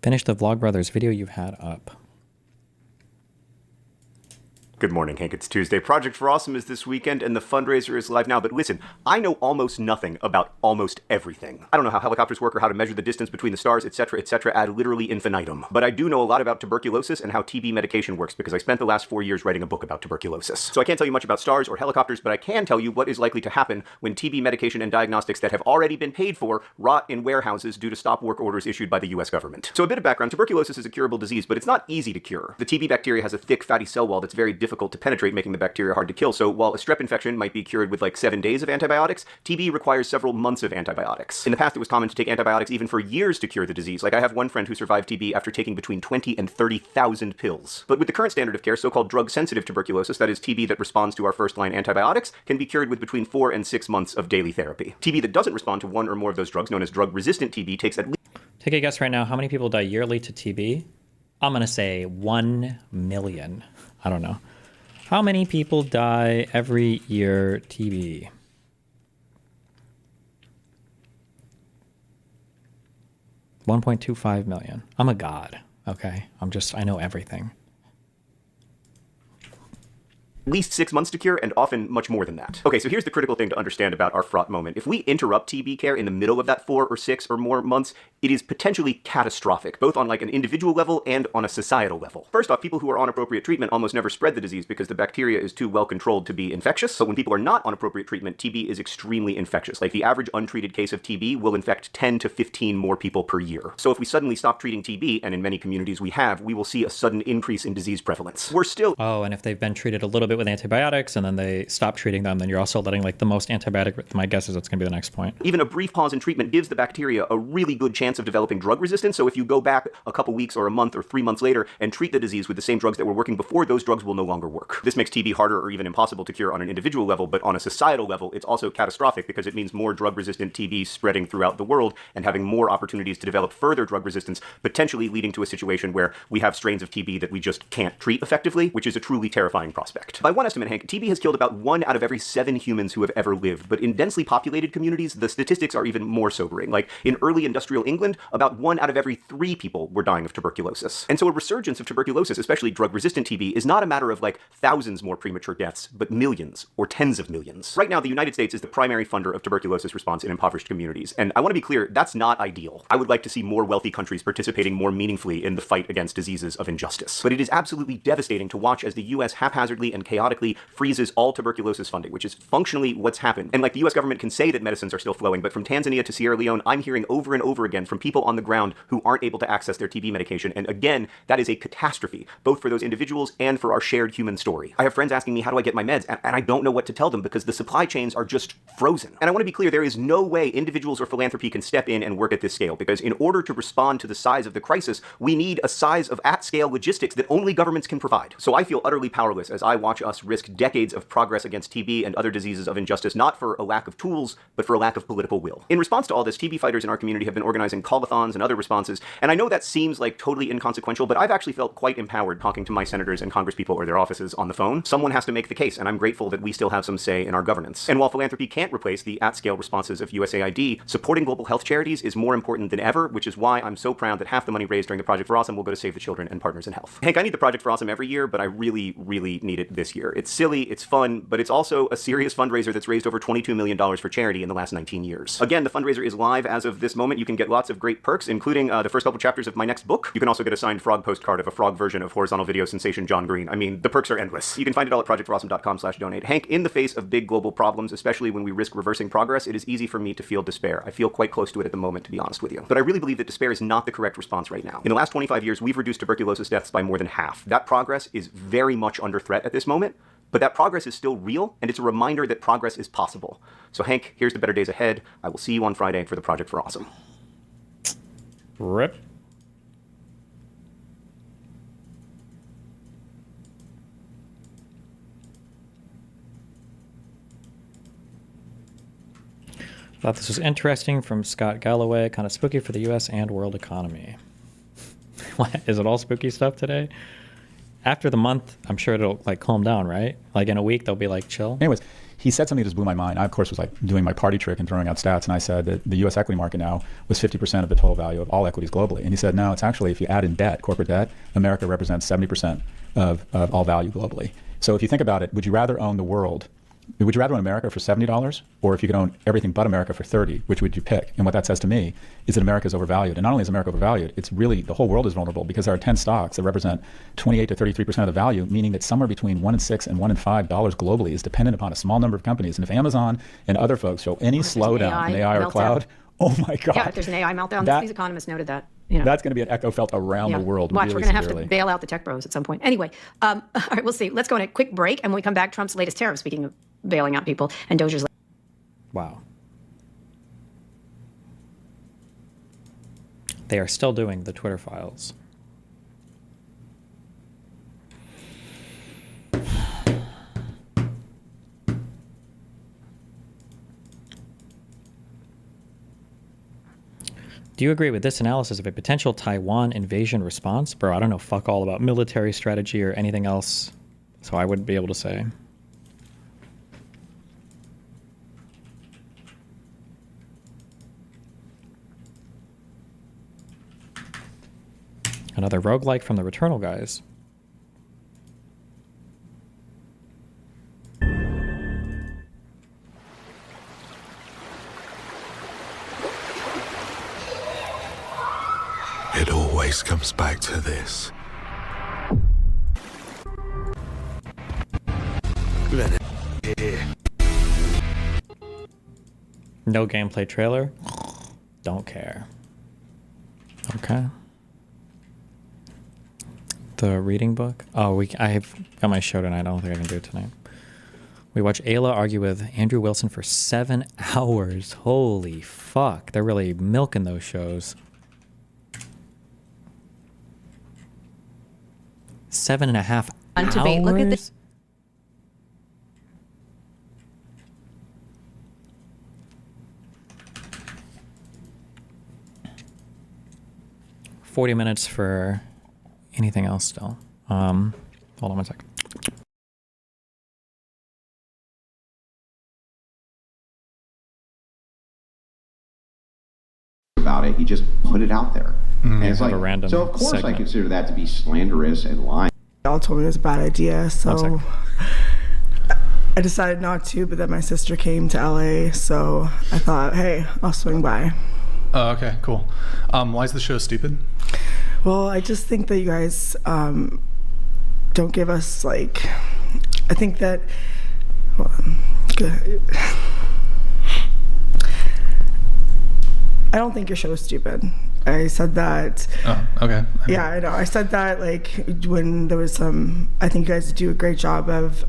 Finish the Vlogbrothers video you've had up. Good morning, Hank. It's Tuesday. Project for Awesome is this weekend, and the fundraiser is live now. But listen, I know almost nothing about almost everything. I don't know how helicopters work or how to measure the distance between the stars, etc., ad literally infinitum. But I do know a lot about tuberculosis and how TB medication works because I spent the last 4 years writing a book about tuberculosis. So I can't tell you much about stars or helicopters, but I can tell you what is likely to happen when TB medication and diagnostics that have already been paid for rot in warehouses due to stop work orders issued by the US government. So a bit of background, tuberculosis is a curable disease, but it's not easy to cure. The TB bacteria has a thick, fatty cell wall that's very difficult to penetrate, making the bacteria hard to kill. So while a strep infection might be cured with like 7 days of antibiotics, TB requires several months of antibiotics. In the past, it was common to take antibiotics even for years to cure the disease. Like I have one friend who survived TB after taking between 20 and 30,000 pills. But with the current standard of care, so-called drug-sensitive tuberculosis, that is TB that responds to our first-line antibiotics, can be cured with between 4 and 6 months of daily therapy. TB that doesn't respond to one or more of those drugs, known as drug-resistant TB, takes at least... Take a guess right now. How many people die yearly to TB? I'm going to say 1 million. I don't know. How many people die every year TB? $1.25 million. I'm a god, okay? I know everything. At least 6 months to cure, and often much more than that. Okay, so here's the critical thing to understand about our fraught moment. If we interrupt TB care in the middle of that 4 or 6 or more months, it is potentially catastrophic, both on like an individual level and on a societal level. First off, people who are on appropriate treatment almost never spread the disease because the bacteria is too well controlled to be infectious. But when people are not on appropriate treatment, TB is extremely infectious. Like the average untreated case of TB will infect 10 to 15 more people per year. So if we suddenly stop treating TB, and in many communities we will see a sudden increase in disease prevalence. We're still... Oh, and if they've been treated a little bit with antibiotics and then they stop treating them, then you're also letting like the most antibiotic, my guess is that's going to be the next point. Even a brief pause in treatment gives the bacteria a really good chance of developing drug resistance. So if you go back a couple weeks or a month or 3 months later and treat the disease with the same drugs that were working before, those drugs will no longer work. This makes TB harder or even impossible to cure on an individual level, but on a societal level, it's also catastrophic because it means more drug-resistant TB spreading throughout the world and having more opportunities to develop further drug resistance, potentially leading to a situation where we have strains of TB that we just can't treat effectively, which is a truly terrifying prospect. By one estimate, Hank, TB has killed about 1 out of every 7 humans who have ever lived, but in densely populated communities, the statistics are even more sobering. Like in early industrial England, about 1 out of every 3 people were dying of tuberculosis. And so a resurgence of tuberculosis, especially drug-resistant TB, is not a matter of like thousands more premature deaths, but millions or tens of millions. Right now, the United States is the primary funder of tuberculosis response in impoverished communities. And I want to be clear, that's not ideal. I would like to see more wealthy countries participating more meaningfully in the fight against diseases of injustice. But it is absolutely devastating to watch as the US haphazardly and chaotically freezes all tuberculosis funding, which is functionally what's happened. And like the US government can say that medicines are still flowing, but from Tanzania to Sierra Leone, I'm hearing over and over again from people on the ground who aren't able to access their TB medication. And again, that is a catastrophe, both for those individuals and for our shared human story. I have friends asking me, how do I get my meds? And I don't know what to tell them because the supply chains are just frozen. And I want to be clear, there is no way individuals or philanthropy can step in and work at this scale, because in order to respond to the size of the crisis, we need a size of at-scale logistics that only governments can provide. So I feel utterly powerless as I watch us risk decades of progress against TB and other diseases of injustice, not for a lack of tools, but for a lack of political will. In response to all this, TB fighters in our community have been organizing call-a-thons and other responses, and I know that seems like totally inconsequential, but I've actually felt quite empowered talking to my senators and congresspeople or their offices on the phone. Someone has to make the case, and I'm grateful that we still have some say in our governance. And while philanthropy can't replace the at-scale responses of USAID, supporting global health charities is more important than ever, which is why I'm so proud that half the money raised during the Project for Awesome will go to Save the Children and Partners in Health. Hank, I need the Project for Awesome every year, but I really, really need it this year. It's silly, it's fun, but it's also a serious fundraiser that's raised over $22 million for charity in the last 19 years. Again, the fundraiser is live as of this moment. You can get lots of great perks, including the first couple chapters of my next book. You can also get a signed frog postcard of a frog version of horizontal video sensation John Green. I mean, the perks are endless. You can find it all at projectforawesome.com/donate. Hank, in the face of big global problems, especially when we risk reversing progress, it is easy for me to feel despair. I feel quite close to it at the moment, to be honest with you. But I really believe that despair is not the correct response right now. In the last 25 years, we've reduced tuberculosis deaths by more than half. That progress is very much under threat at this moment, but that progress is still real, and it's a reminder that progress is possible. So Hank, here's the better days ahead. I will see you on Friday for the Project for Awesome. Rip. Thought this was interesting from Scott Galloway. Kind of spooky for the U.S. and world economy. What, is it all spooky stuff today? After the month, I'm sure it'll like calm down, right? Like in a week, they'll be like chill. Anyways, he said something that just blew my mind. I, of course, was like doing my party trick and throwing out stats, and I said that the U.S. equity market now was 50% of the total value of all equities globally. And he said, no, it's actually, if you add in debt, corporate debt, America represents 70% of all value globally. So if you think about it, would you rather own the world? Would you rather own America for $70, or if you could own everything but America for $30, which would you pick? And what that says to me is that America is overvalued. And not only is America overvalued, it's really, the whole world is vulnerable, because there are 10 stocks that represent 28 to 33% of the value, meaning that somewhere between $1 and $6 and $1 and $5 globally is dependent upon a small number of companies. And if Amazon and other folks show any slowdown in AI or cloud, oh my God. Yeah, if there's an AI meltdown, these economists noted that. You know. That's going to be an echo felt around the world. Watch, really we're going to have severely. to bail out the tech bros at some point. Anyway, all right, we'll see. Let's go on a quick break, and when we come back, Trump's latest tariff, speaking of bailing out people, and Dozier's. Wow. They are still doing the Twitter files. Do you agree with this analysis of a potential Taiwan invasion response? Bro, I don't know fuck all about military strategy or anything else, so I wouldn't be able to say. Another roguelike from the Returnal guys. It always comes back to this. No gameplay trailer. Don't care. Okay. The reading book. Oh, I've got my show tonight. I don't think I can do it tonight. We watch Ayla argue with Andrew Wilson for 7 hours. Holy fuck. They're really milking those shows. 7.5 hours? Debate. Look at this. $40 minutes for anything else still. Hold on one sec. About it, he just put it out there. And it's like, a random so of course segment. I consider that to be slanderous and lying. Y'all told me it was a bad idea, so 1 I decided not to, but then my sister came to LA, so I thought, hey, I'll swing by. Oh, okay, cool. Why is the show stupid? Well, I just think that you guys don't give us, like, I think that, hold on, good. I don't think your show is stupid. I said that. Oh, okay. Yeah, I know. I said that, like, when there was some, I think you guys do a great job of,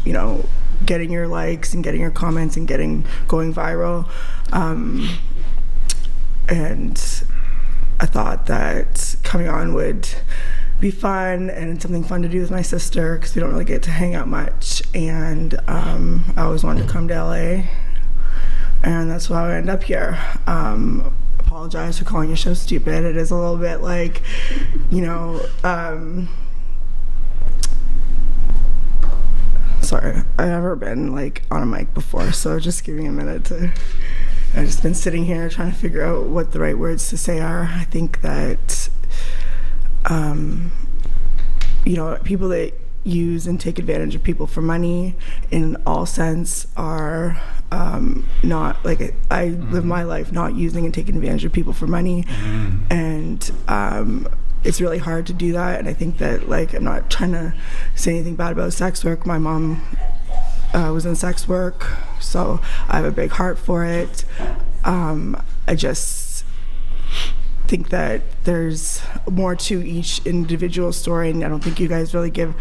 you know, getting your likes and getting your comments and going viral. And I thought that coming on would be fun and something fun to do with my sister, because we don't really get to hang out much. And I always wanted to come to LA, and that's why I ended up here. Apologize for calling your show stupid. It is a little bit like, you know, sorry, I've never been like on a mic before, so just give me a minute to, I've just been sitting here trying to figure out what the right words to say are. I think that, you know, people that use and take advantage of people for money in all sense are not, like, I live my life not using and taking advantage of people for money. And it's really hard to do that. And I think that, like, I'm not trying to say anything bad about sex work. My mom was in sex work, so I have a big heart for it. I just think that there's more to each individual story, and I don't think you guys really give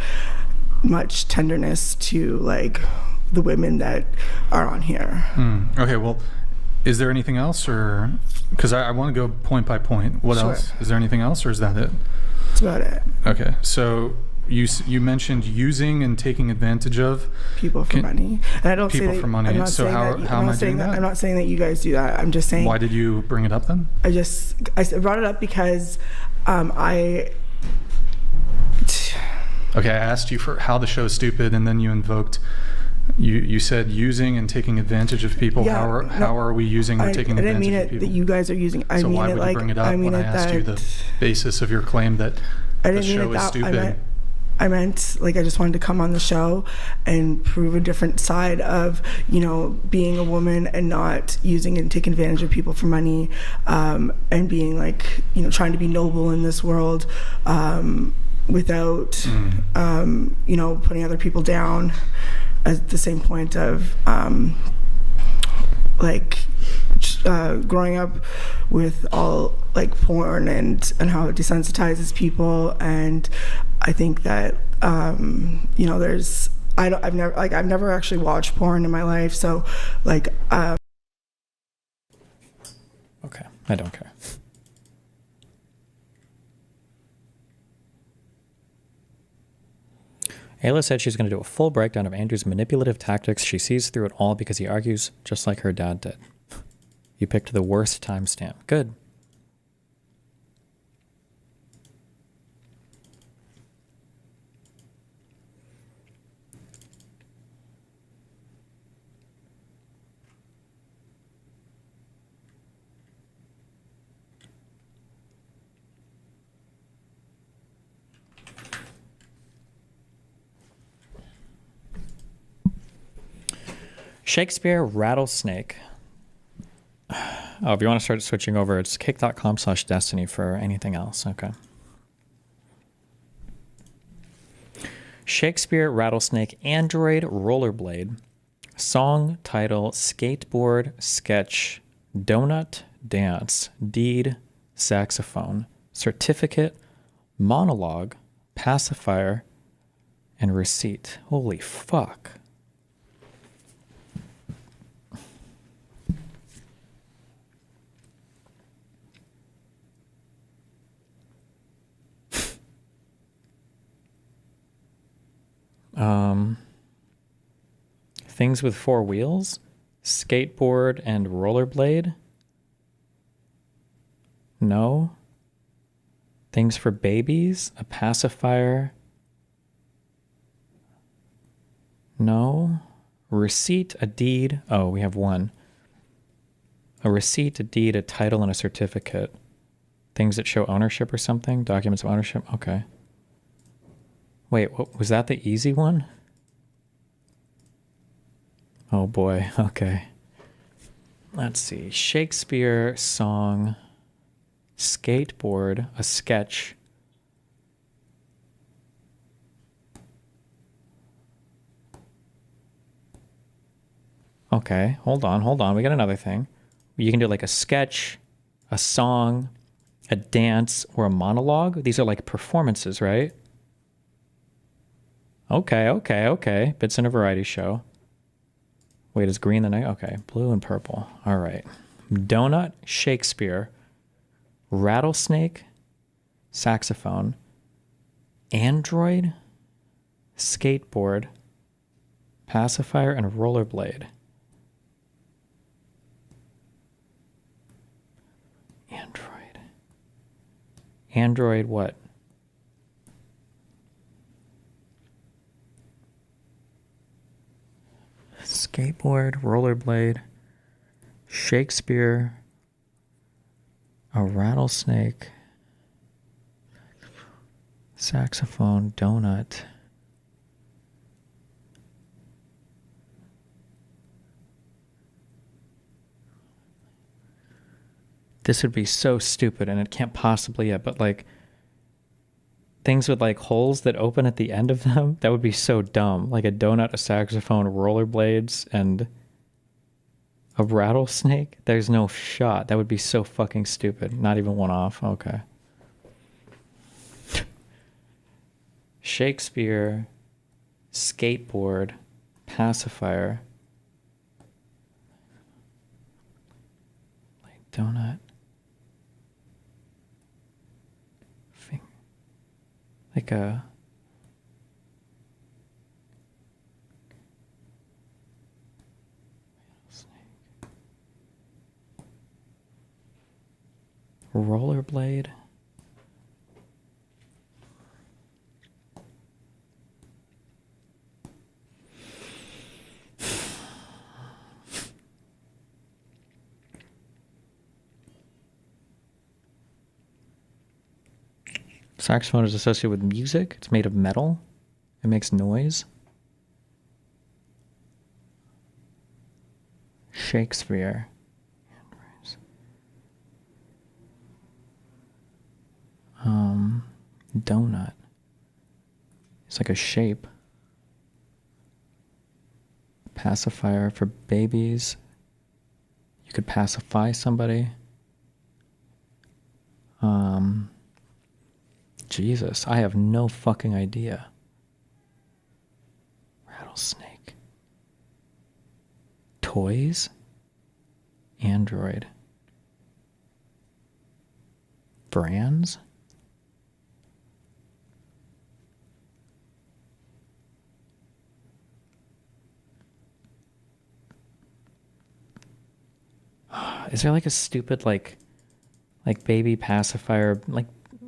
much tenderness to, like, the women that are on here. Okay, well, is there anything else, or because I want to go point by point? What Sure. else? Is there anything else, or is that it? That's about it. Okay, so you mentioned using and taking advantage of People for money, and I don't say people that, for money. I'm not So saying how that, am I doing that? I'm not saying that you guys do that. I'm just saying. Why did you bring it up then? I brought it up because Okay, I asked you for how the show is stupid, and then you invoked You said using and taking advantage of people. Yeah, How are we using or taking I didn't advantage mean of it people? that you guys are using. I So mean why it would like you bring it up I mean when I it asked that you the basis of your claim that I the didn't mean show it is that stupid? I meant like I just wanted to come on the show and prove a different side of, you know, being a woman and not using and taking advantage of people for money, and being like, you know, trying to be noble in this world, without, you know, putting other people down. At the same point of like growing up with all like porn and how it desensitizes people, and I think that you know, there's I've never actually watched porn in my life, so like Okay, I don't care. Ayla said she's going to do a full breakdown of Andrew's manipulative tactics. She sees through it all because he argues just like her dad did. You picked the worst timestamp. Good. Shakespeare Rattlesnake. Oh, if you want to start switching over, it's kick.com/destiny for anything else. Okay. Shakespeare Rattlesnake Android Rollerblade. Song title Skateboard Sketch Donut Dance Deed Saxophone Certificate Monologue Pacifier and Receipt. Holy fuck. Things with four wheels, skateboard and rollerblade. No. Things for babies, a pacifier. No. Receipt, a deed. Oh, we have one. A receipt, a deed, a title, and a certificate. Things that show ownership or something? Documents of ownership? Okay. Wait, what, was that the easy one? Oh boy, okay. Let's see. Shakespeare song, skateboard, a sketch. Okay, hold on. We got another thing. You can do like a sketch, a song, a dance, or a monologue. These are like performances, right? Okay. Bits in a variety show. Wait, is green the night? Okay, blue and purple. All right. Donut, Shakespeare, rattlesnake, saxophone, android, skateboard, pacifier, and rollerblade. Android what? Skateboard, rollerblade, Shakespeare, a rattlesnake, saxophone, donut. This would be so stupid, and it can't possibly yet, but like things with like holes that open at the end of them, that would be so dumb. Like a donut, a saxophone, rollerblades, and a rattlesnake. There's no shot. That would be so fucking stupid. Not even one off. Okay. Shakespeare, skateboard, pacifier, like donut. Like a rollerblade. Saxophone is associated with music. It's made of metal. It makes noise. Shakespeare. Donut. It's like a shape. Pacifier for babies. You could pacify somebody. Jesus, I have no fucking idea. Rattlesnake. Toys? Android. Brands? Is there like a stupid like baby pacifier, like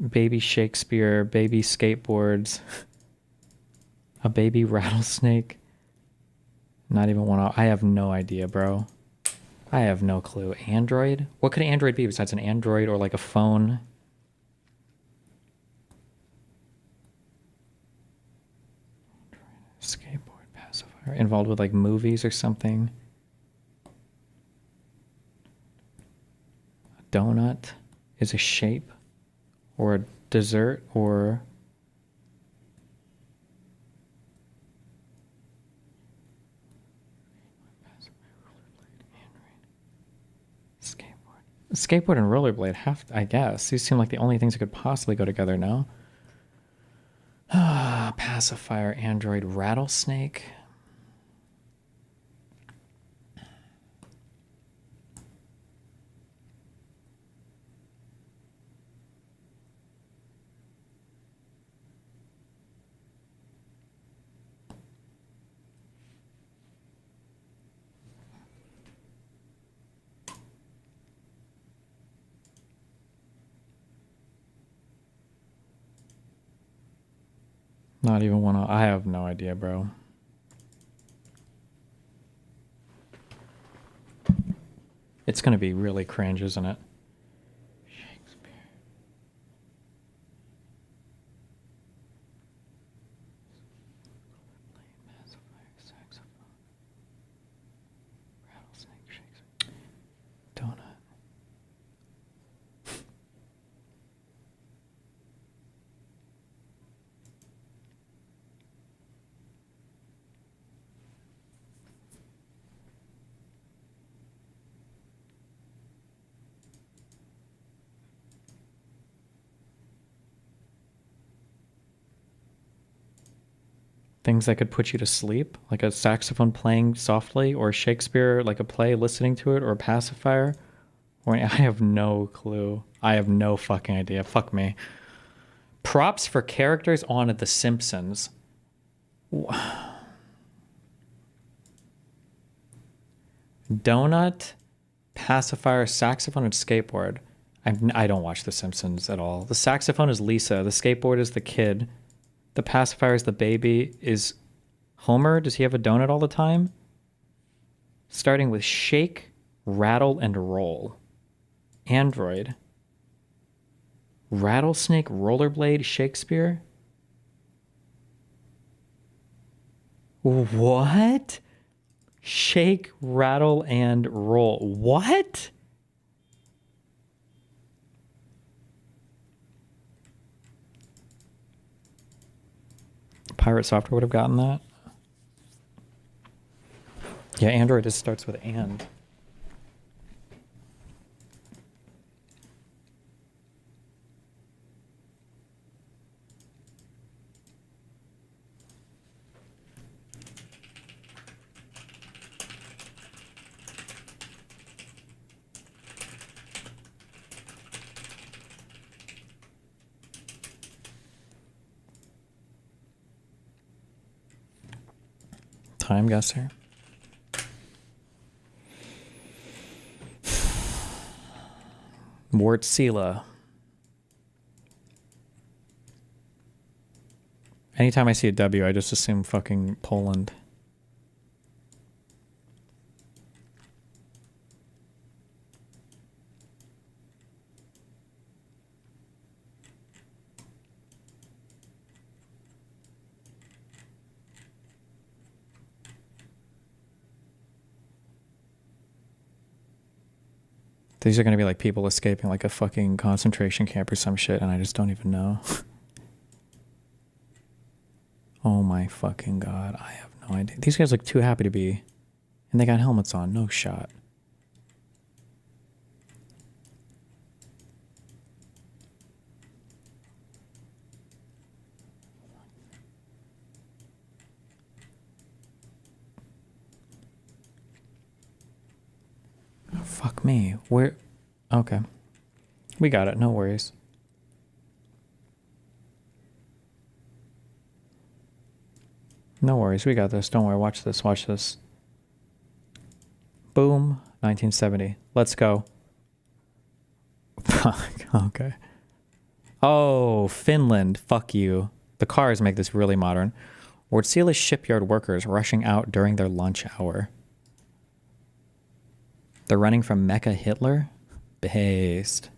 baby Shakespeare, baby skateboards, a baby rattlesnake? Not even one. I have no idea, bro. I have no clue. Android? What could Android be besides an Android or like a phone? Skateboard pacifier. Involved with like movies or something. A donut is a shape or a dessert or skateboard and rollerblade I guess. These seem like the only things that could possibly go together now. Pacifier, Android, rattlesnake. Not even one. I have no idea, bro. It's gonna be really cringe, isn't it? Shakespeare. Pacifier, saxophone. Rattlesnake, Shakespeare. Donut. Things that could put you to sleep, like a saxophone playing softly, or Shakespeare, like a play listening to it, or a pacifier. Or I have no clue. I have no fucking idea. Fuck me. Props for characters on The Simpsons. Donut, pacifier, saxophone, and skateboard. I don't watch The Simpsons at all. The saxophone is Lisa. The skateboard is the kid. The pacifier is the baby. Is Homer, does he have a donut all the time? Starting with shake, rattle, and roll. Android. Rattlesnake, rollerblade, Shakespeare? What? Shake, rattle, and roll. What? Pirate Software would have gotten that. Yeah, Android just starts with and. TimeGuessr. Wartsila. Anytime I see a W, I just assume fucking Poland. These are going to be like people escaping like a fucking concentration camp or some shit, and I just don't even know. Oh my fucking God. I have no idea. These guys look too happy to be. And they got helmets on. No shot. Oh, fuck me. Where? Okay. We got it. No worries. No worries. We got this. Don't worry. Watch this. Watch this. Boom. 1970. Let's go. Fuck. Okay. Oh, Finland. Fuck you. The cars make this really modern. Wärtsilä shipyard workers rushing out during their lunch hour. They're running from Mecha Hitler? Based.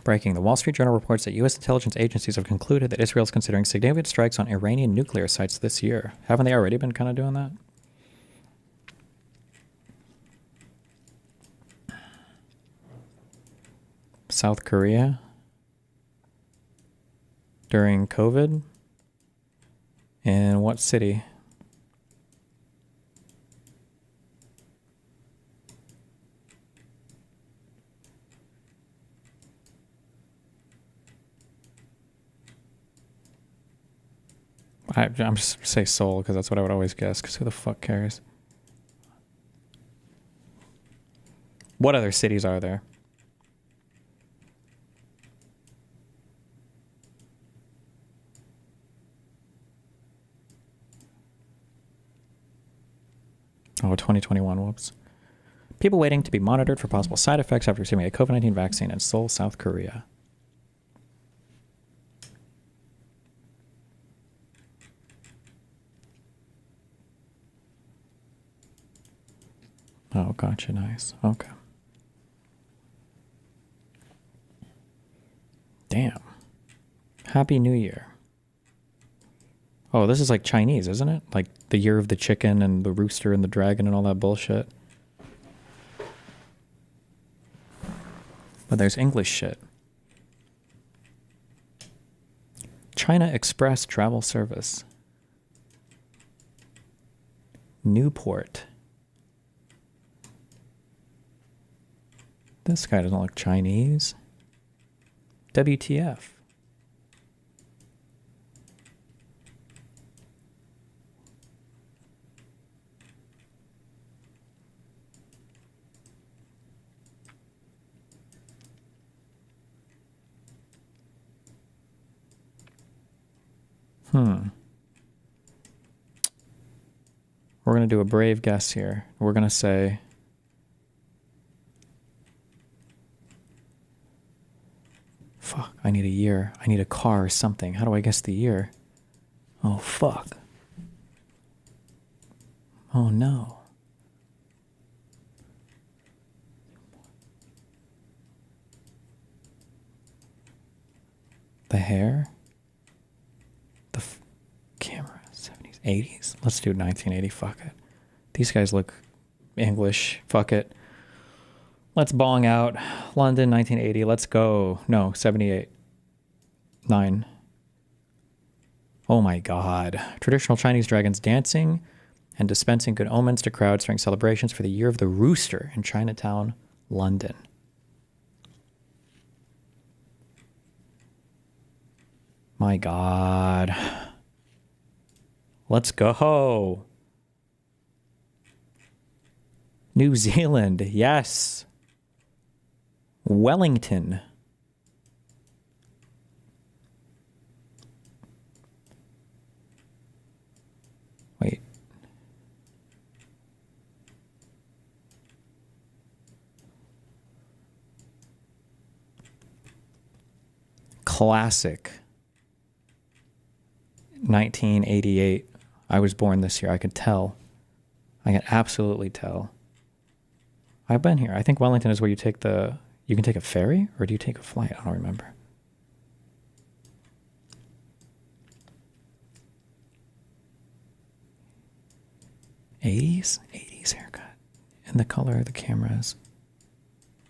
Breaking. The Wall Street Journal reports that U.S. intelligence agencies have concluded that Israel is considering significant strikes on Iranian nuclear sites this year. Haven't they already been kind of doing that? South Korea? During COVID? In what city? I'm just say Seoul because that's what I would always guess. Because who the fuck cares? What other cities are there? Oh, 2021. Whoops. People waiting to be monitored for possible side effects after receiving a COVID-19 vaccine in Seoul, South Korea. Oh, gotcha. Nice. Okay. Damn. Happy New Year. Oh, this is like Chinese, isn't it? Like the year of the chicken and the rooster and the dragon and all that bullshit. But there's English shit. China Express Travel Service. Newport. This guy doesn't look Chinese. WTF. We're going to do a brave guess here. We're going to say... Fuck, I need a year. I need a car or something. How do I guess the year? Oh, fuck. Oh, no. The hair? The camera? 70s? 80s? Let's do 1980. Fuck it. These guys look English. Fuck it. Let's bong out. London, 1980. Let's go. No, 78. 9. Oh my God. Traditional Chinese dragons dancing and dispensing good omens to crowds during celebrations for the Year of the Rooster in Chinatown, London. My God. Let's go. New Zealand. Yes. Wellington. Wait. Classic. 1988. I was born this year. I could tell. I can absolutely tell. I've been here. I think Wellington is where you take the... You can take a ferry, or do you take a flight? I don't remember. '80s haircut. And the color of the cameras.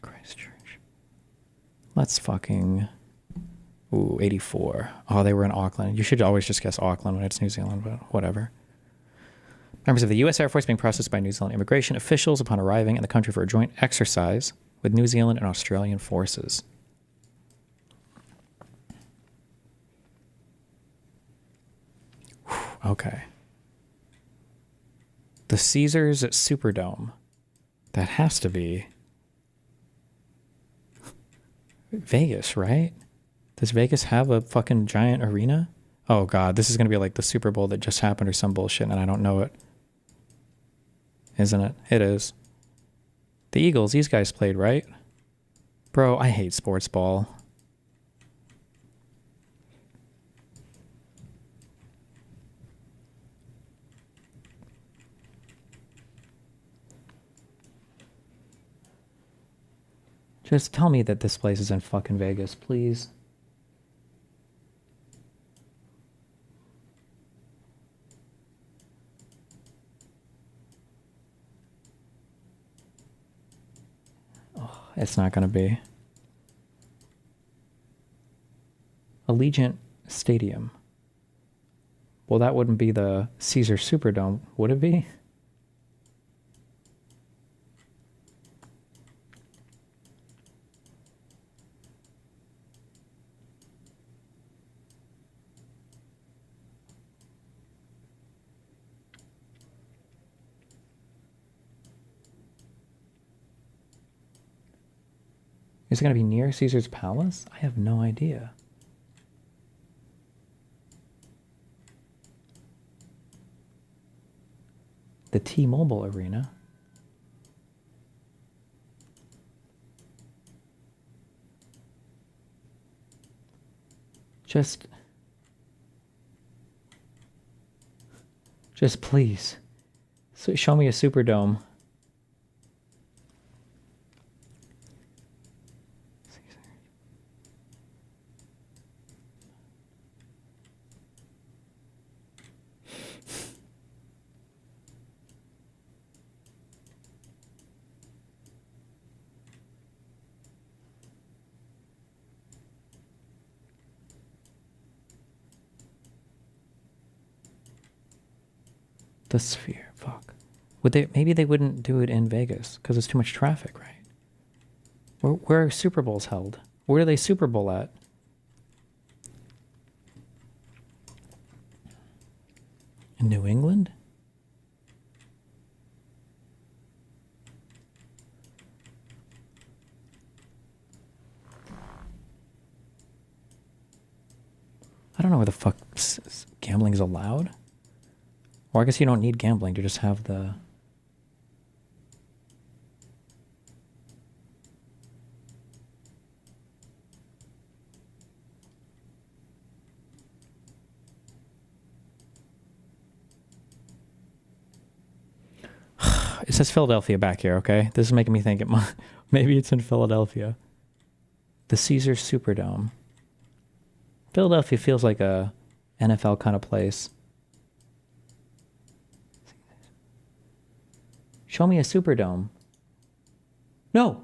Christchurch. Let's fucking... Ooh, 84. Oh, they were in Auckland. You should always just guess Auckland when it's New Zealand, but whatever. Members of the U.S. Air Force being processed by New Zealand immigration officials upon arriving in the country for a joint exercise with New Zealand and Australian forces. Whew, okay. The Caesars at Superdome. That has to be Vegas, right? Does Vegas have a fucking giant arena? Oh god, this is going to be like the Super Bowl that just happened or some bullshit and I don't know it. Isn't it? It is. The Eagles, these guys played, right? Bro, I hate sports ball. Just tell me that this place is in fucking Vegas, please. It's not going to be. Allegiant Stadium. Well, that wouldn't be the Caesar Superdome, would it be? Is it going to be near Caesar's Palace? I have no idea. The T-Mobile Arena. Just please. So show me a Superdome. The Sphere, fuck. Would they? Maybe they wouldn't do it in Vegas because it's too much traffic, right? Where are Super Bowls held? Where do they Super Bowl at? In New England? I don't know where the fuck gambling is allowed. Or I guess you don't need gambling to just have the... It says Philadelphia back here, okay? This is making me think maybe it's in Philadelphia. The Caesars Superdome. Philadelphia feels like a NFL kind of place. Show me a Superdome. No.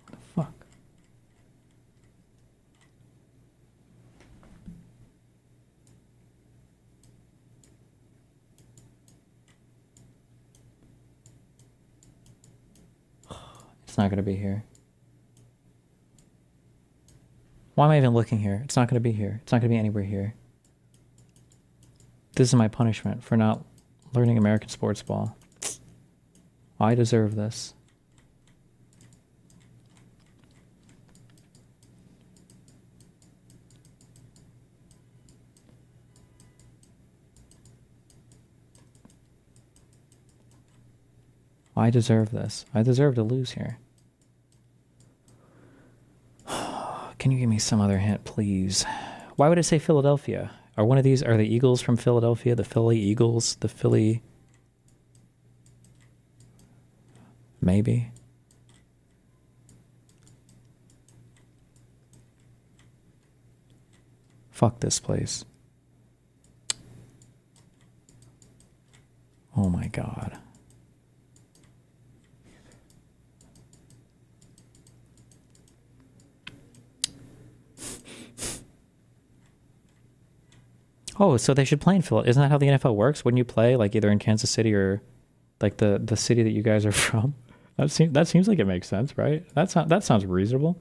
What the fuck? It's not going to be here. Why am I even looking here? It's not going to be here. It's not going to be anywhere here. This is my punishment for not learning American sports ball. I deserve this. I deserve this. I deserve to lose here. can you give me some other hint, please? Why would it say Philadelphia? Are one of these, are the Eagles from Philadelphia? The Philly Eagles? The Philly... Maybe? Fuck this place. Oh my god. Oh, so they should play in Philly. Isn't that how the NFL works? Wouldn't you play like either in Kansas City or like the city that you guys are from? That seems like it makes sense, right? That sounds reasonable.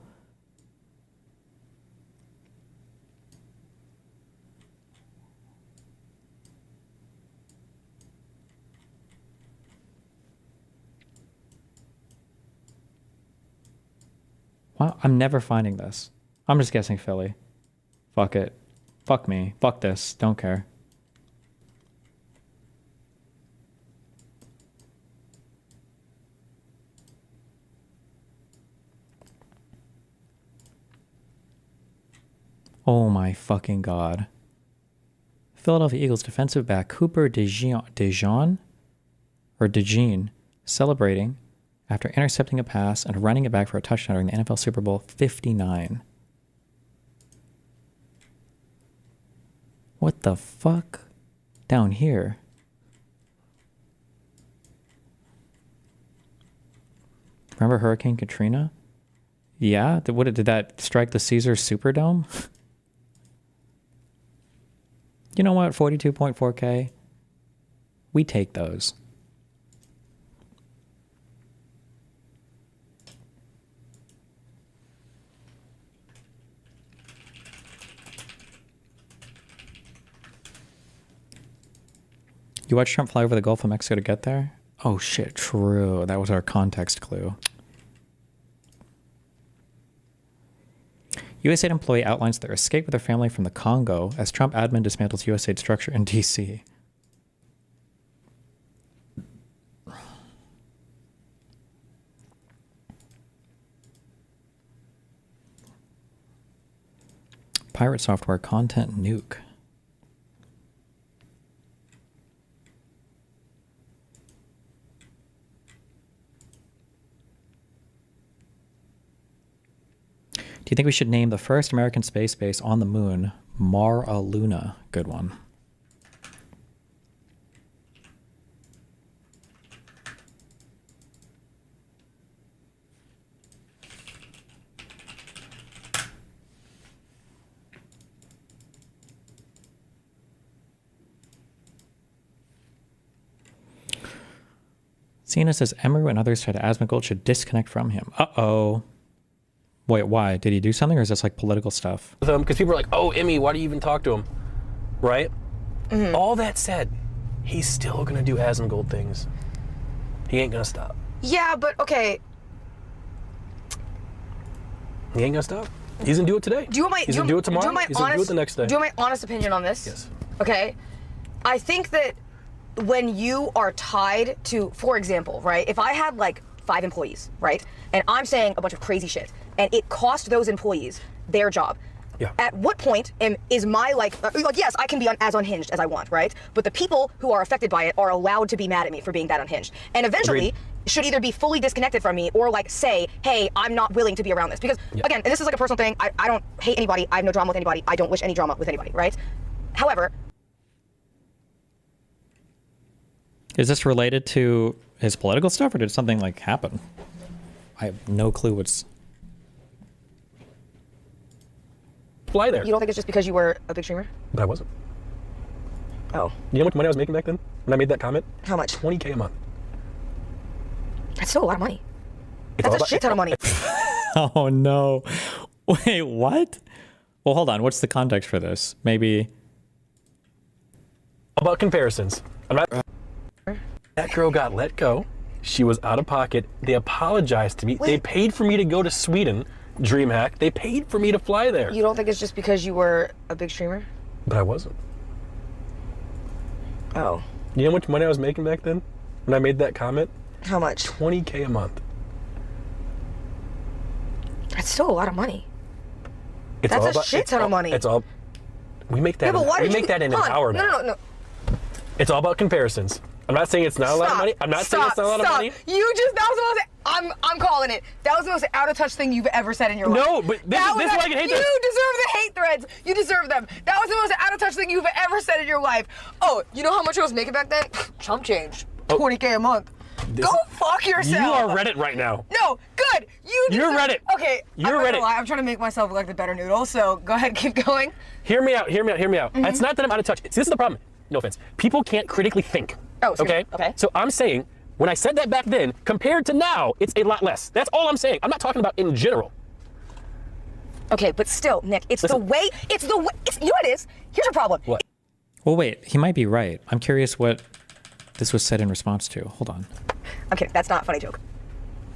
Wow, I'm never finding this. I'm just guessing Philly. Fuck it. Fuck me. Fuck this. Don't care. Oh my fucking god. Philadelphia Eagles defensive back Cooper DeJean celebrating after intercepting a pass and running it back for a touchdown during the NFL Super Bowl 59. What the fuck? Down here. Remember Hurricane Katrina? Yeah? Did that strike the Caesars Superdome? You know what? 42.4K. We take those. You watched Trump fly over the Gulf of Mexico to get there? Oh shit, true. That was our context clue. USAID employee outlines their escape with their family from the Congo as Trump admin dismantles USAID structure in D.C. Pirate software content nuke. Do you think we should name the first American space base on the moon Mara Luna? Good one. Cena says Emery and others try to Asmongold should disconnect from him. Uh-oh. Wait, why? Did he do something, or is this like political stuff? Because people are like, oh, Emmy, why do you even talk to him? Right? Mm-hmm. All that said, he's still going to do Asmongold things. He ain't going to stop. Yeah, but okay. He ain't going to stop. He's going to do it today. Do you want my, he's going to do it tomorrow. He's going to do it the next day. Do you want my honest opinion on this? Yes. Okay. I think that when you are tied to, for example, right, if I had like 5 employees, right, and I'm saying a bunch of crazy shit, and it cost those employees their job. Yeah. At what point is my like yes, I can be as unhinged as I want, right? But the people who are affected by it are allowed to be mad at me for being that unhinged, and eventually should either be fully disconnected from me or like say, hey, I'm not willing to be around this, because again, and this is like a personal thing. I don't hate anybody. I have no drama with anybody. I don't wish any drama with anybody, right? However, is this related to his political stuff, or did something like happen? I have no clue what's. Fly there. You don't think it's just because you were a big streamer? But I wasn't. Oh. You know how much money I was making back then when I made that comment? How much? $20K a month. That's still a lot of money. That's a shit ton of money. Oh no. Wait, what? Well, hold on. What's the context for this? Maybe. About comparisons. I'm not. That girl got let go. She was out of pocket. They apologized to me. Wait. They paid for me to go to Sweden. DreamHack. They paid for me to fly there. You don't think it's just because you were a big streamer? But I wasn't. Oh. You know how much money I was making back then when I made that comment? How much? $20K a month. That's still a lot of money. It's That's all a about, shit ton of money. It's all. We make that. Yeah, but why we did make you, that in hold on. empowerment. No. It's all about comparisons. I'm not saying it's not a lot of money. I'm not saying it's not a lot of money. You just, that was the most, I'm calling it. That was the most out of touch thing you've ever said in your life. No, but this is why I can hate You threads. deserve the hate threads. You deserve them. That was the most out of touch thing you've ever said in your life. Oh, you know how much I was making back then? Chump change. 20K a month. Go fuck yourself. You are Reddit right now. No, good. You're Reddit. Okay, You're Reddit. I'm trying to make myself look like the better noodle, so go ahead, keep going. Hear me out. It's not that I'm out of touch. See, this is the problem. No offense. People can't critically think. Oh, okay? Okay. So I'm saying, when I said that back then, compared to now, it's a lot less. That's all I'm saying. I'm not talking about in general. Okay, but still, Nick, it's Listen. the way, you know what it is? Here's your problem. What? Well, wait, he might be right. I'm curious what this was said in response to. Hold on. I'm kidding, that's not a funny joke.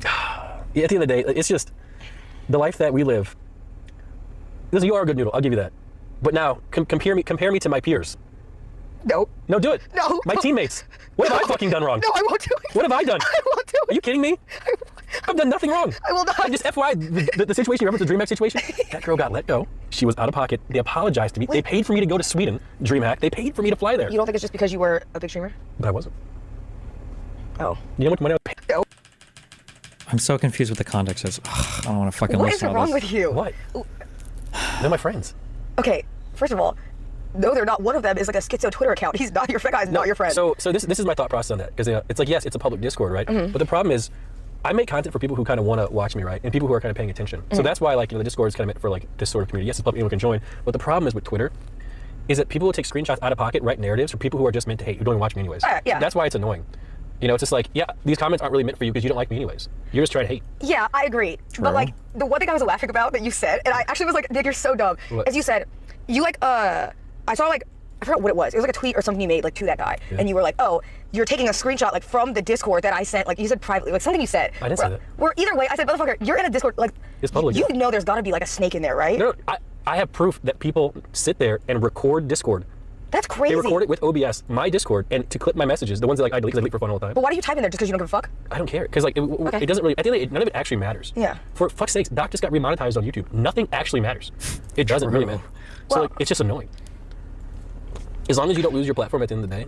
Yeah, at the end of the day, it's just the life that we live. Listen, you are a good noodle, I'll give you that. But now, compare me to my peers. No. No, do it. No. My teammates. What have I fucking done wrong? No, I won't do it. What have I done? I won't do it. Are you kidding me? I've done nothing wrong. I will not. Like, just FYI, the situation you referenced, the DreamHack situation, that girl got let go. She was out of pocket. They apologized to me. They paid for me to go to Sweden, DreamHack. They paid for me to fly there. You don't think it's just because you were a big streamer? But I wasn't. Oh. You know how much money I was paid? No. I'm so confused with the context. I don't want to fucking What listen is to wrong this. with you? What? They're my friends. Okay, first of all, no, they're not. One of them is like a schizo Twitter account. He's not your friend. Guy's not your friend. So this is my thought process on that. Because it's like, yes, it's a public Discord, right? But the problem is, I make content for people who kind of want to watch me, right? And people who are kind of paying attention. So that's why, like, the Discord is kind of meant for like this sort of community. Yes, it's public, anyone can join. But the problem is with Twitter, is that people will take screenshots out of pocket, write narratives for people who are just meant to hate, who don't even watch me anyways. Yeah. That's why it's annoying. You know, it's just like, yeah, these comments aren't really meant for you because you don't like me anyways. You're just trying to hate. Yeah, I agree. True. But like, the one thing I was laughing about that you said, and I actually was like, Nick, you're so dumb. What? As you said, you like, I saw like, I forgot what it was. It was like a tweet or something you made like to that guy. Yeah. And you were like, oh, you're taking a screenshot like from the Discord that I sent, like you said privately, like something you said. I didn't say that. Where either way, I said, motherfucker, you're in a Discord, like, It's public, you yeah. know there's gotta be like a snake in there, right? No, I have proof that people sit there and record Discord. That's crazy. They record it with OBS, my Discord, and to clip my messages, the ones that like I delete because I delete for fun all the time. But why do you type in there just because you don't give a fuck? I don't care, because like it doesn't really. At the end of the day, none of it actually matters. Yeah. For fuck's sakes, Doc just got remonetized on YouTube. Nothing actually matters. It doesn't really matter. So Well- like, it's just annoying. As long as you don't lose your platform at the end of the day,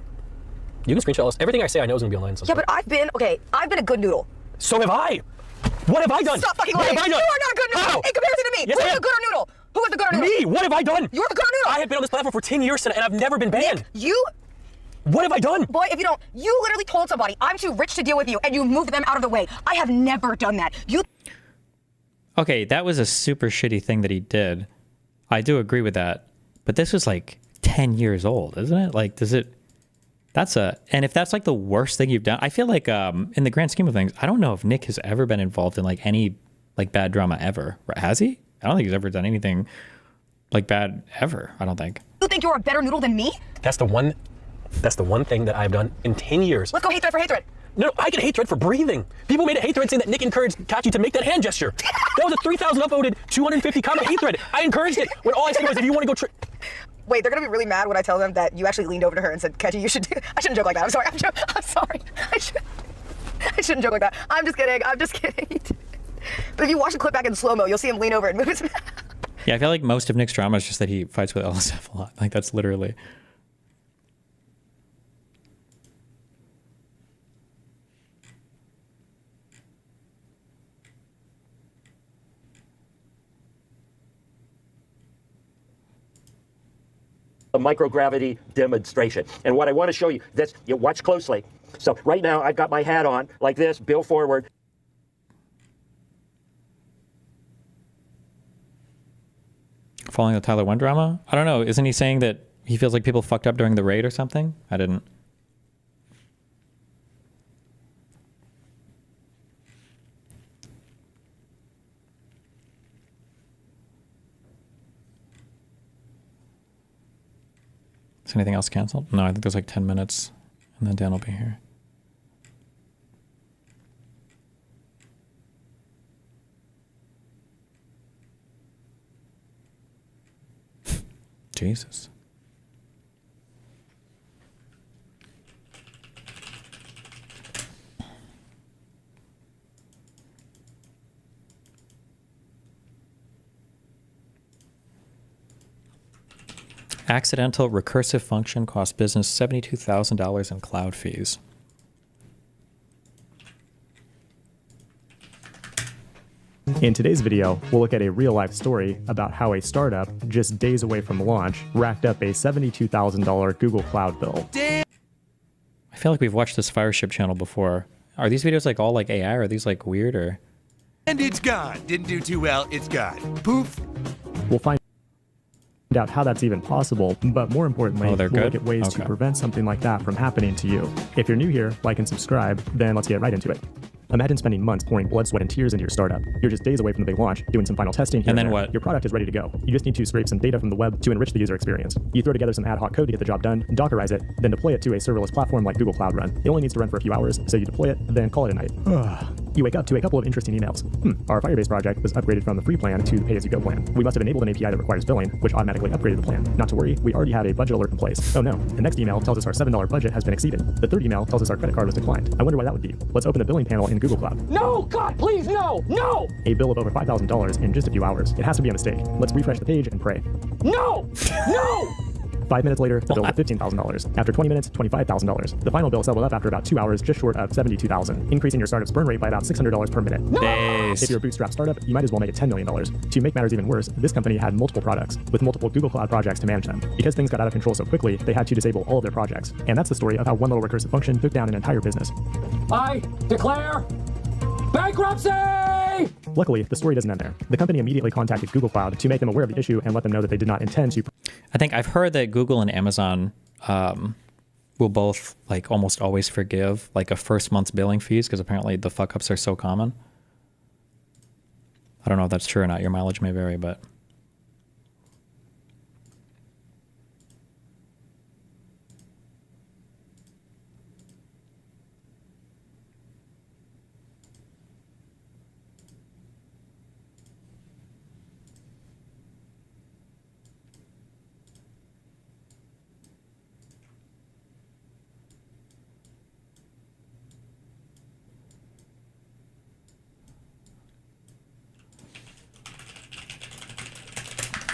you can screenshot us. Everything I say, I know is gonna be online. Yeah, but I've been a good noodle. So have I. What have I done? Stop fucking What lying. have I You done? are not a good noodle How? in comparison to me. Yes, Who's I the am. gooder noodle? Who is the gooder noodle? Me. What have I done? You're the gooder noodle. I have been on this platform for 10 years and I've never been banned. Nick, you, What have I done? boy, if you don't, you literally told somebody, I'm too rich to deal with you, and you moved them out of the way. I have never done that. You Okay, that was a super shitty thing that he did. I do agree with that. But this was like 10 years old, isn't it? Like, and if that's like the worst thing you've done, I feel like in the grand scheme of things, I don't know if Nick has ever been involved in like any like bad drama ever. Has he? I don't think he's ever done anything like bad ever. I don't think. You think you're a better noodle than me? That's the one thing that I've done in 10 years. Let's go hate thread for hate thread. No, I get a hate thread for breathing. People made a hate thread saying that Nick encouraged Kachi to make that hand gesture. That was a 3,000 upvoted, 250 comment hate thread. I encouraged it when all I said was, if you want to go Wait, they're gonna be really mad when I tell them that you actually leaned over to her and said, Keji, you should do. I shouldn't joke like that. I'm sorry. I'm sorry. I shouldn't joke like that. I'm just kidding. But if you watch the clip back in slow-mo, you'll see him lean over and move his mouth. Yeah, I feel like most of Nick's drama is just that he fights with LSF a lot. Like, that's literally. A microgravity demonstration. And what I want to show you, this, you watch closely. So right now I've got my hat on like this, bill forward. Following the Tyler 1 drama? I don't know. Isn't he saying that he feels like people fucked up during the raid or something? I didn't. Is anything else canceled? No, I think there's like 10 minutes and then Dan will be here. Jesus. accidental recursive function costs business $72,000 in cloud fees. In today's video, we'll look at a real-life story about how a startup, just days away from launch, racked up a $72,000 Google Cloud bill. Damn. I feel like we've watched this Fireship channel before. Are these videos like all like AI, or are these like weird, or? And it's gone. Didn't do too well. It's gone. Poof. We'll find out how that's even possible, but more importantly, we'll look at ways to prevent something like that from happening to you. If you're new here, like and subscribe, then let's get right into it. Imagine spending months pouring blood, sweat, and tears into your startup. You're just days away from the big launch, doing some final testing here and then there. what? Your product is ready to go. You just need to scrape some data from the web to enrich the user experience. You throw together some ad hoc code to get the job done, Dockerize it, then deploy it to a serverless platform like Google Cloud Run. It only needs to run for a few hours, so you deploy it, then call it a night. You wake up to a couple of interesting emails. Our Firebase project was upgraded from the free plan to the pay-as-you-go plan. We must have enabled an API that requires billing, which automatically upgraded the plan. Not to worry, we already have a budget alert in place. Oh no, the next email tells us our $7 budget has been exceeded. The third email tells us our credit card was declined. I wonder why that would be. Let's open the billing panel in Google Cloud. No, God, please, no, no! A bill of over $5,000 in just a few hours. It has to be a mistake. Let's refresh the page and pray. No! No! 5 minutes later, the bill was $15,000. After 20 minutes, $25,000. The final bill settled up after about 2 hours, just short of $72,000, increasing your startup's burn rate by about $600 per minute. Nice. If you're a bootstrap startup, you might as well make it $10 million. To make matters even worse, this company had multiple products, with multiple Google Cloud projects to manage them. Because things got out of control so quickly, they had to disable all of their projects. And that's the story of how one little recursive function took down an entire business. I declare bankruptcy! Luckily, the story doesn't end there. The company immediately contacted Google Cloud to make them aware of the issue and let them know that they did not intend to. I think I've heard that Google and Amazon will both like almost always forgive like a first month's billing fees because apparently the fuck ups are so common. I don't know if that's true or not. Your mileage may vary, but.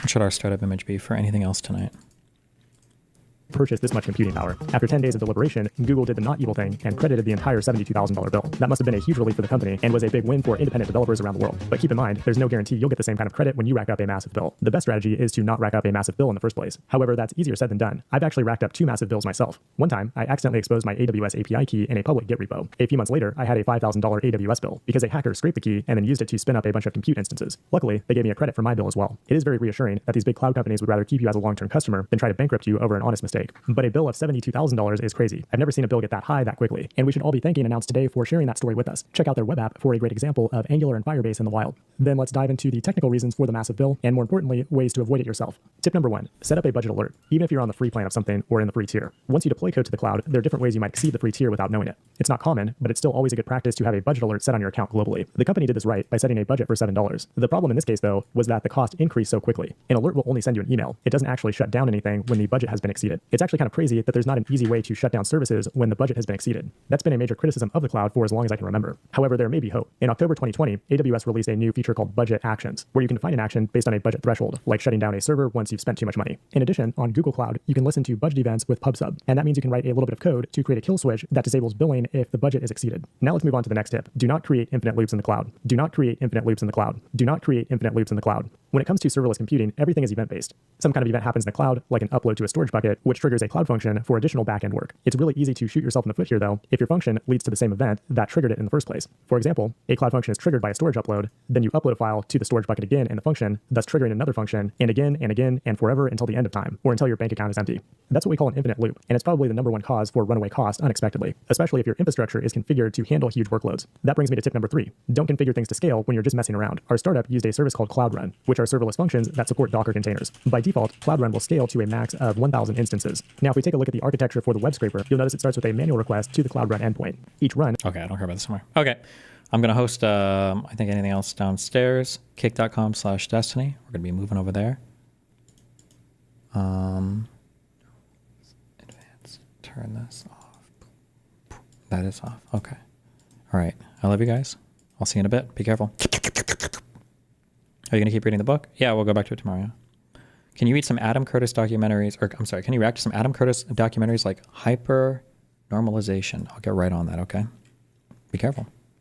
What should our startup image be for anything else tonight? Purchase this much computing power. After 10 days of deliberation, Google did the not evil thing and credited the entire $72,000 bill. That must have been a huge relief for the company and was a big win for independent developers around the world. But keep in mind, there's no guarantee you'll get the same kind of credit when you rack up a massive bill. The best strategy is to not rack up a massive bill in the first place. However, that's easier said than done. I've actually racked up 2 massive bills myself. One time, I accidentally exposed my AWS API key in a public Git repo. A few months later, I had a $5,000 AWS bill because a hacker scraped the key and then used it to spin up a bunch of compute instances. Luckily, they gave me a credit for my bill as well. It is very reassuring that these big cloud companies would rather keep you as a long-term customer than try to bankrupt you over an honest mistake. But a bill of $72,000 is crazy. I've never seen a bill get that high that quickly, and we should all be thanking Announce today for sharing that story with us. Check out their web app for a great example of Angular and Firebase in the wild. Then let's dive into the technical reasons for the massive bill, and more importantly, ways to avoid it yourself. Tip number 1, set up a budget alert, even if you're on the free plan of something or in the free tier. Once you deploy code to the cloud, there are different ways you might exceed the free tier without knowing it. It's not common, but it's still always a good practice to have a budget alert set on your account globally. The company did this right by setting a budget for $7. The problem in this case, though, was that the cost increased so quickly. An alert will only send you an email. It doesn't actually shut down anything when the budget has been exceeded. It's actually kind of crazy that there's not an easy way to shut down services when the budget has been exceeded. That's been a major criticism of the cloud for as long as I can remember. However, there may be hope. In October 2020, AWS released a new feature called Budget Actions, where you can find an action based on a budget threshold, like shutting down a server once you've spent too much money. In addition, on Google Cloud, you can listen to budget events with PubSub, and that means you can write a little bit of code to create a kill switch that disables billing if the budget is exceeded. Now let's move on to the next tip. Do not create infinite loops in the cloud. Do not create infinite loops in the cloud. Do not create infinite loops in the cloud. When it comes to serverless computing, everything is event-based. Some kind of event happens in the cloud, like an upload to a storage bucket, which triggers a cloud function for additional backend work. It's really easy to shoot yourself in the foot here, though, if your function leads to the same event that triggered it in the first place. For example, a cloud function is triggered by a storage upload, then you upload a file to the storage bucket again in the function, thus triggering another function, and again, and forever until the end of time, or until your bank account is empty. That's what we call an infinite loop, and it's probably the number one cause for runaway cost unexpectedly, especially if your infrastructure is configured to handle huge workloads. That brings me to tip number 3. Don't configure things to scale when you're just messing around. Our startup used a service called Cloud Run, which are serverless functions that support Docker containers. By default, Cloud Run will scale to a max of 1,000 instances. Now, if we take a look at the architecture for the web scraper, you'll notice it starts with a manual request to the Cloud Run endpoint. Each run... Okay, I don't care about this somewhere. Okay. I'm going to host, I think anything else downstairs, kick.com/destiny. We're going to be moving over there. Advanced, turn this off. That is off. Okay. All right. I love you guys. I'll see you in a bit. Be careful. Are you going to keep reading the book? Yeah, we'll go back to it tomorrow. Yeah. Can you read some Adam Curtis documentaries, or I'm sorry, can you react to some Adam Curtis documentaries like Hyper Normalization? I'll get right on that, okay? Be careful.